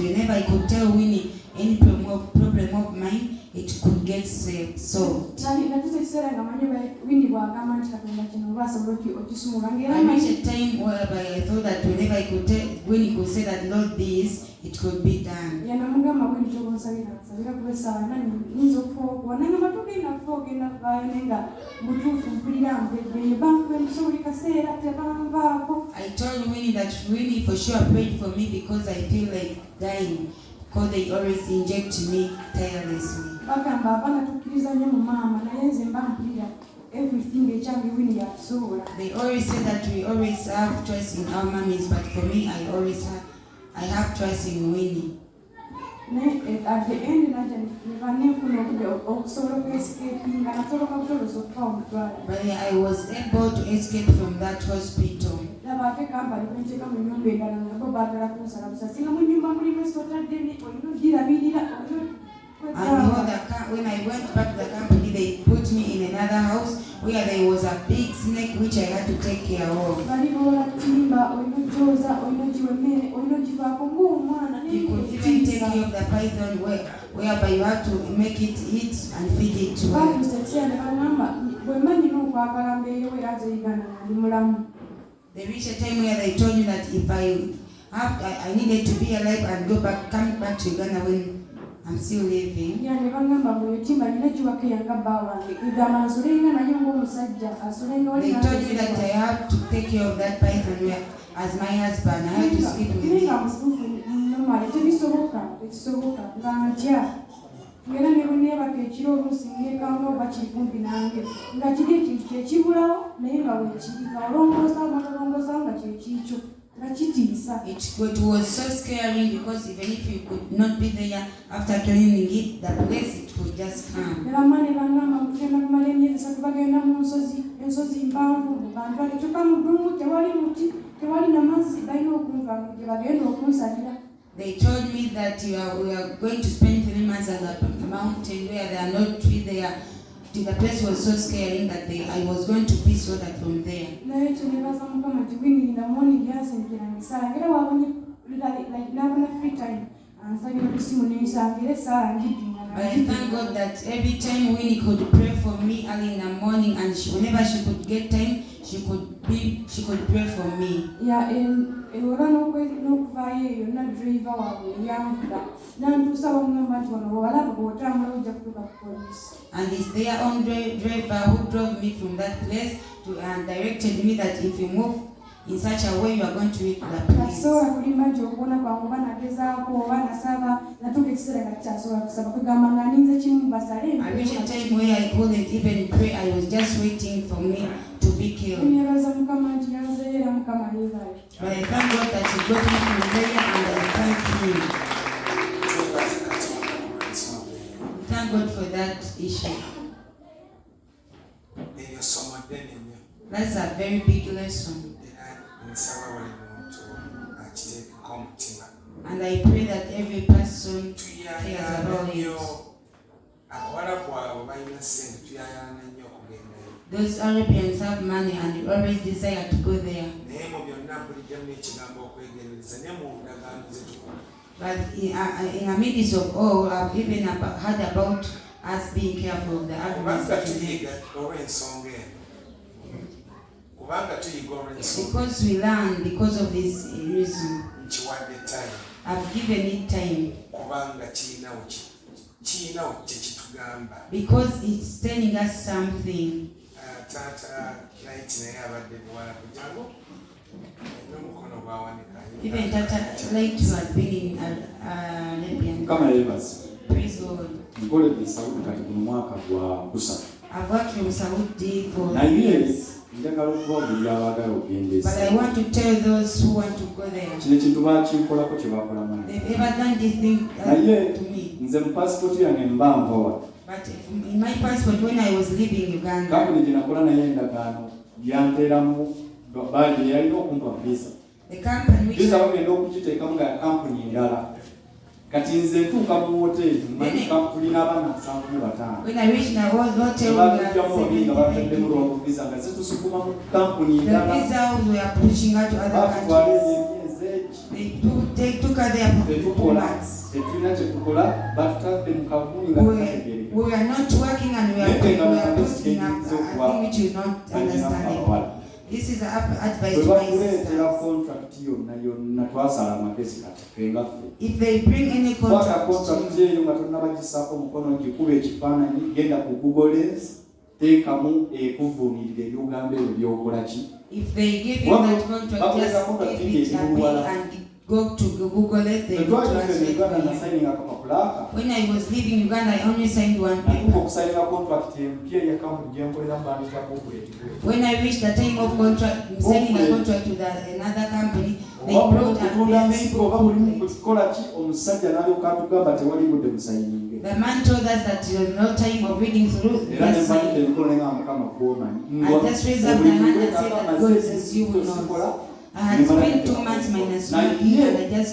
whenever I could tell Winnie any problem of mine, it could get solved. I reached a time whereby I thought that whenever I could tell Winnie could say that Lord this, it could be done. I told Winnie that Winnie for sure prayed for me because I feel like dying, because they always inject me tirelessly. They always say that we always have trust in our mummies, but for me, I have trust in Winnie. At the end, but I was able to escape from that hospital. And when I went back to the company, they put me in another house where there was a big snake which I had to take care of. You could even take care of the python whereby you have to make it eat and feed it well. They reached a time where they told me that if I needed to be alive and come back to Uganda when I'm still living. They told me that I have to take care of that python as my husband. I have to sleep with him. It was so scary because even if you could not be there after killing it, the place it would just come. They told me that we are going to spend 3 months on the mountain where there are no trees there. The place was so scary that I was going to be slaughtered from there. But I thank God that every time Winnie could pray for me early in the morning, and whenever she could get time, she could pray for me. Yeah, and it's their own driver who drove me from that place and directed me that if you move in such a way you are going to reach the place. I reached a time where I couldn't even pray. I was just waiting for me to be killed. But I thank God that He got me from there, and I thank Him. Thank God for that issue. That's a very big lesson. And I pray that every person cares about it. Those Arabians have money and you always desire to go there. But in the midst of all, I've even heard about us being careful of the Arabians. Because we learn because of this reason. I've given it time. Because it's telling us something. Even Tata like to have been in Arabian. Praise God. I've worked from Saudi for years. But I want to tell those who want to go there. They've ever done this thing to me. But in my passport, when I was leaving Uganda, the company which when I reached the hotel, the visas were pushing out to other countries. They took her there for months. We are not working and we are putting up a thing which you not understand. This is advice to my sisters. If they bring any contract to you, if they give you that contract, just give it a bill and go to Google it. They will translate for you. When I was leaving Uganda, I only signed one paper. When I reached the time of contract, signing a contract with another company, they brought a the man told us that there was no time of reading through. Yes, I just raised up my hand and said that God says you will not. I had spent 2 months minus 1 year and I just